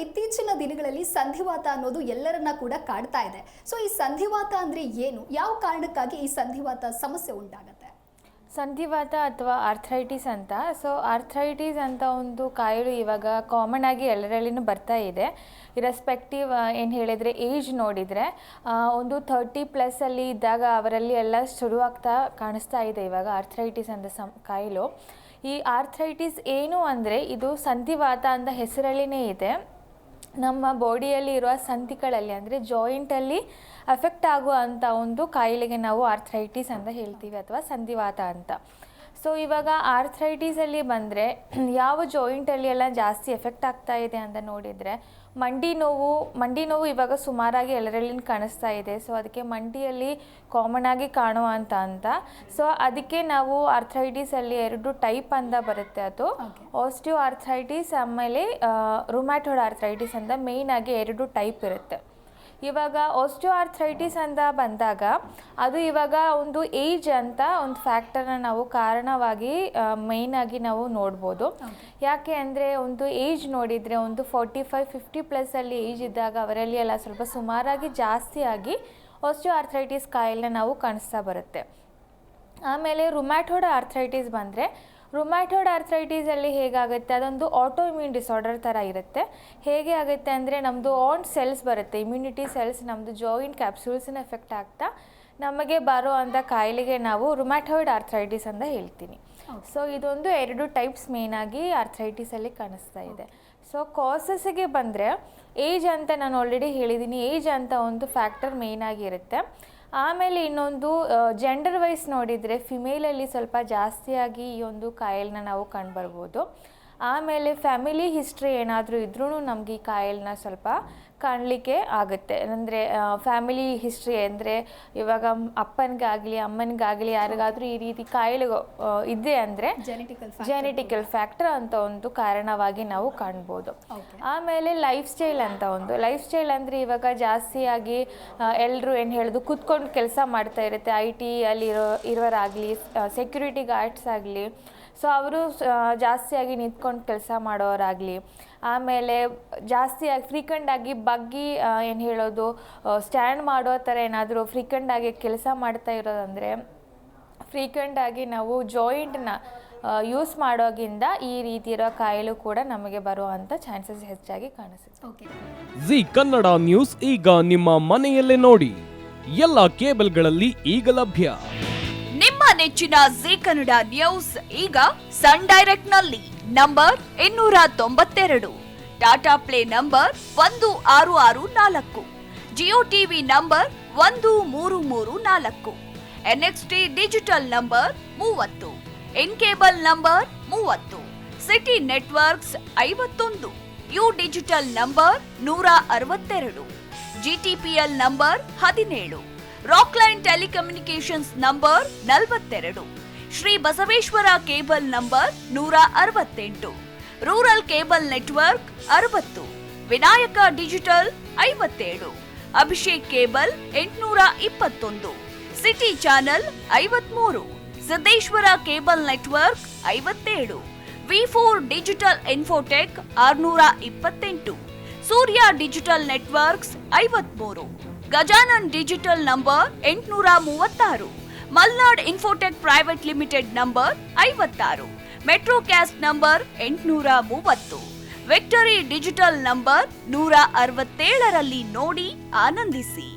ಇತ್ತೀಚಿನ ದಿನಗಳಲ್ಲಿ ಸಂಧಿವಾತ ಅನ್ನೋದು ಎಲ್ಲರನ್ನ ಕೂಡ ಕಾಡ್ತಾ ಇದೆ. ಸೊ ಈ ಸಂಧಿವಾತ ಅಂದ್ರೆ ಏನು, ಯಾವ ಕಾರಣಕ್ಕಾಗಿ ಈ ಸಂಧಿವಾತ ಸಮಸ್ಯೆ ಉಂಟಾಗುತ್ತೆ? ಸಂಧಿವಾತ ಅಥವಾ ಆರ್ಥ್ರೈಟಿಸ್ ಅಂತ. ಸೊ ಆರ್ಥ್ರೈಟಿಸ್ ಅಂತ ಒಂದು ಕಾಯಿಲೆ ಇವಾಗ ಕಾಮನ್ ಆಗಿ ಎಲ್ಲರಲ್ಲಿನೂ ಬರ್ತಾ ಇದೆ. ಇರೆಸ್ಪೆಕ್ಟಿವ್ ಏನು ಹೇಳಿದರೆ ಏಜ್ ನೋಡಿದರೆ ಒಂದು 30+ ಇದ್ದಾಗ ಅವರಲ್ಲಿ ಎಲ್ಲ ಶುರುವಾಗ್ತಾ ಕಾಣಿಸ್ತಾ ಇದೆ ಇವಾಗ ಆರ್ಥ್ರೈಟಿಸ್ ಅಂತ ಕಾಯಿಲೆ. ಈ ಆರ್ಥ್ರೈಟಿಸ್ ಏನು ಅಂದರೆ ಇದು ಸಂಧಿವಾತ ಅಂತ ಹೆಸರಲ್ಲಿನೇ ಇದೆ. ನಮ್ಮ ಬಾಡಿಯಲ್ಲಿ ಇರುವ ಸಂಧಿಗಳಲ್ಲಿ ಅಂದರೆ ಜಾಯಿಂಟಲ್ಲಿ ಅಫೆಕ್ಟ್ ಆಗುವಂಥ ಒಂದು ಕಾಯಿಲೆಗೆ ನಾವು ಆರ್ಥ್ರೈಟಿಸ್ ಅಂತ ಹೇಳ್ತೀವಿ ಅಥವಾ ಸಂಧಿವಾತ ಅಂತ. ಸೊ ಇವಾಗ ಆರ್ಥ್ರೈಟಿಸಲ್ಲಿ ಬಂದರೆ ಯಾವ ಜಾಯಿಂಟಲ್ಲಿ ಎಲ್ಲ ಜಾಸ್ತಿ ಎಫೆಕ್ಟ್ ಆಗ್ತಾ ಇದೆ ಅಂತ ನೋಡಿದರೆ ಮಂಡಿ ನೋವು ಇವಾಗ ಸುಮಾರಾಗಿ ಎಲ್ಲರಲ್ಲಿ ಕಾಣಿಸ್ತಾ ಇದೆ. ಸೊ ಅದಕ್ಕೆ ಮಂಡಿಯಲ್ಲಿ ಕಾಮನ್ ಆಗಿ ಕಾಣುವಂಥ ಅಂತ. ಸೊ ಅದಕ್ಕೆ ನಾವು ಆರ್ಥ್ರೈಟಿಸಲ್ಲಿ 2 ಟೈಪ್ ಅಂತ ಬರುತ್ತೆ. ಅದು ಆಸ್ಟಿಯೋ ಆರ್ಥ್ರೈಟಿಸ್ ಆಮೇಲೆ ರುಮ್ಯಾಟೋಯ್ಡ್ ಆರ್ಥ್ರೈಟಿಸ್ ಅಂತ ಮೇಯ್ನ್ ಆಗಿ 2 ಟೈಪ್ ಇರುತ್ತೆ. ಇವಾಗ ಆಸ್ಟಿಯೋ ಆರ್ಥ್ರೈಟಿಸ್ ಅಂತ ಬಂದಾಗ ಅದು ಇವಾಗ ಒಂದು ಏಜ್ ಅಂತ ಒಂದು ಫ್ಯಾಕ್ಟರ್ನ ನಾವು ಕಾರಣವಾಗಿ ಮೇಯ್ನಾಗಿ ನಾವು ನೋಡ್ಬೋದು. ಯಾಕೆ ಅಂದರೆ ಒಂದು ಏಜ್ ನೋಡಿದರೆ ಒಂದು 45-50+ ಏಜ್ ಇದ್ದಾಗ ಅವರಲ್ಲಿ ಎಲ್ಲ ಸ್ವಲ್ಪ ಸುಮಾರಾಗಿ ಜಾಸ್ತಿ ಆಗಿ ಆಸ್ಟಿಯೋ ಆರ್ಥ್ರೈಟಿಸ್ ಕಾಯಿಲೆ ನಾವು ಕಾಣಿಸ್ತಾ ಬರುತ್ತೆ. ಆಮೇಲೆ ರುಮ್ಯಾಟೋಯ್ಡ್ ಆರ್ಥ್ರೈಟಿಸ್ ಬಂದರೆ ರುಮ್ಯಾಟೋಯ್ಡ್ ಆರ್ಥ್ರೈಟಿಸಲ್ಲಿ ಹೇಗಾಗುತ್ತೆ, ಅದೊಂದು ಆಟೋ ಇಮ್ಯೂನ್ ಡಿಸಾರ್ಡರ್ ಥರ ಇರುತ್ತೆ. ಹೇಗೆ ಆಗುತ್ತೆ ಅಂದರೆ ನಮ್ಮದು ಆನ್ ಸೆಲ್ಸ್ ಬರುತ್ತೆ, ಇಮ್ಯುನಿಟಿ ಸೆಲ್ಸ್ ನಮ್ಮದು ಜಾಯಿಂಟ್ ಕ್ಯಾಪ್ಸೂಲ್ಸಿನ ಎಫೆಕ್ಟ್ ಆಗ್ತಾ ನಮಗೆ ಬರೋ ಅಂಥ ಕಾಯಿಲೆಗೆ ನಾವು ರುಮ್ಯಾಟೋಯ್ಡ್ ಆರ್ಥ್ರೈಟಿಸ್ ಅಂತ ಹೇಳ್ತೀನಿ. ಸೊ ಇದೊಂದು 2 ಟೈಪ್ಸ್ ಮೇಯ್ನಾಗಿ ಆರ್ಥ್ರೈಟಿಸಲ್ಲಿ ಕಾಣಿಸ್ತಾ ಇದೆ. ಸೊ ಕಾಸಸ್ಸಿಗೆ ಬಂದರೆ ಏಜ್ ಅಂತ ನಾನು ಆಲ್ರೆಡಿ ಹೇಳಿದ್ದೀನಿ, ಏಜ್ ಅಂತ ಒಂದು ಫ್ಯಾಕ್ಟರ್ ಮೇಯ್ನಾಗಿರುತ್ತೆ. ಆಮೇಲೆ ಇನ್ನೊಂದು ಜೆಂಡರ್ ವೈಸ್ ನೋಡಿದರೆ ಫಿಮೇಲಲ್ಲಿ ಸ್ವಲ್ಪ ಜಾಸ್ತಿಯಾಗಿ ಈ ಒಂದು ಕಾಯಿಲೆನ ನಾವು ಕಂಡುಬರ್ಬೋದು. ಆಮೇಲೆ ಫ್ಯಾಮಿಲಿ ಹಿಸ್ಟ್ರಿ ಏನಾದರೂ ಇದ್ರೂ ನಮಗೆ ಈ ಕಾಯಿಲೆನ ಸ್ವಲ್ಪ ಕಾಣಲಿಕ್ಕೆ ಆಗುತ್ತೆ. ಅಂದರೆ ಫ್ಯಾಮಿಲಿ ಹಿಸ್ಟ್ರಿ ಅಂದರೆ ಇವಾಗ ಅಪ್ಪನಿಗಾಗಲಿ ಅಮ್ಮನಿಗಾಗಲಿ ಯಾರಿಗಾದರೂ ಈ ರೀತಿ ಕಾಯಿಲೆ ಇದೆ ಅಂದರೆ ಜೆನೆಟಿಕಲ್ ಫ್ಯಾಕ್ಟರ್ ಅಂತ ಒಂದು ಕಾರಣವಾಗಿ ನಾವು ಕಾಣ್ಬೋದು. ಆಮೇಲೆ ಲೈಫ್ ಸ್ಟೈಲ್ ಲೈಫ್ ಸ್ಟೈಲ್ ಅಂದರೆ ಇವಾಗ ಜಾಸ್ತಿಯಾಗಿ ಎಲ್ಲರೂ ಏನು ಹೇಳೋದು ಕೂತ್ಕೊಂಡು ಕೆಲಸ ಮಾಡ್ತಾ ಇರುತ್ತೆ. IT ಅಲ್ಲಿ ಇರೋರಾಗಲಿ ಸೆಕ್ಯೂರಿಟಿ ಗಾರ್ಡ್ಸ್ ಆಗಲಿ, ಸೊ ಅವರು ಜಾಸ್ತಿಯಾಗಿ ನಿಂತ್ಕೊಂಡು ಕೆಲಸ ಮಾಡೋರಾಗಲಿ, ಆಮೇಲೆ ಜಾಸ್ತಿಯಾಗಿ ಫ್ರೀಕ್ವೆಂಟಾಗಿ ಬಗ್ಗಿ ಏನು ಹೇಳೋದು ಸ್ಟ್ಯಾಂಡ್ ಮಾಡೋ ಥರ ಏನಾದರೂ ಫ್ರೀಕ್ವೆಂಟಾಗಿ ಕೆಲಸ ಮಾಡ್ತಾ ಇರೋದಂದರೆ ಫ್ರೀಕ್ವೆಂಟಾಗಿ ನಾವು ಜಾಯಿಂಟ್ನ ಯೂಸ್ ಮಾಡೋಗಿಂದ ಈ ರೀತಿ ಇರೋ ಕಾಯಿಲೆ ಕೂಡ ನಮಗೆ ಬರುವಂಥ ಚಾನ್ಸಸ್ ಹೆಚ್ಚಾಗಿ ಕಾಣಿಸುತ್ತೆ. ಜಿ ಕನ್ನಡ ನ್ಯೂಸ್ ಈಗ ನಿಮ್ಮ ಮನೆಯಲ್ಲೇ ನೋಡಿ, ಎಲ್ಲ ಕೇಬಲ್ಗಳಲ್ಲಿ ಈಗ ಲಭ್ಯ. ನಿಮ್ಮ ನೆಚ್ಚಿನ ಜಿ ಕನ್ನಡ ನ್ಯೂಸ್ ಈಗ ಸನ್ ಡೈರೆಕ್ಟ್ ನಲ್ಲಿ number 292, Tata play number 1664, Jio TV number 1334, NXT digital number 30, in cable number 30, city networks 51, U digital number 162, GTPL number 17, Rockline telecommunications number 42, Shri Basaveshwara cable number 168, rural cable network 60, Vinayaka digital 57, Abhishek cable 821, city channel 53, Siddeshwara cable network 57, V4 digital Infotech 628, Surya digital networks 53, Gajanan digital number 836, Malnad Infotech Private Limited number 56, Metrocast number 830, Victory Digital number 167ರಲ್ಲಿ ನೋಡಿ ಆನಂದಿಸಿ.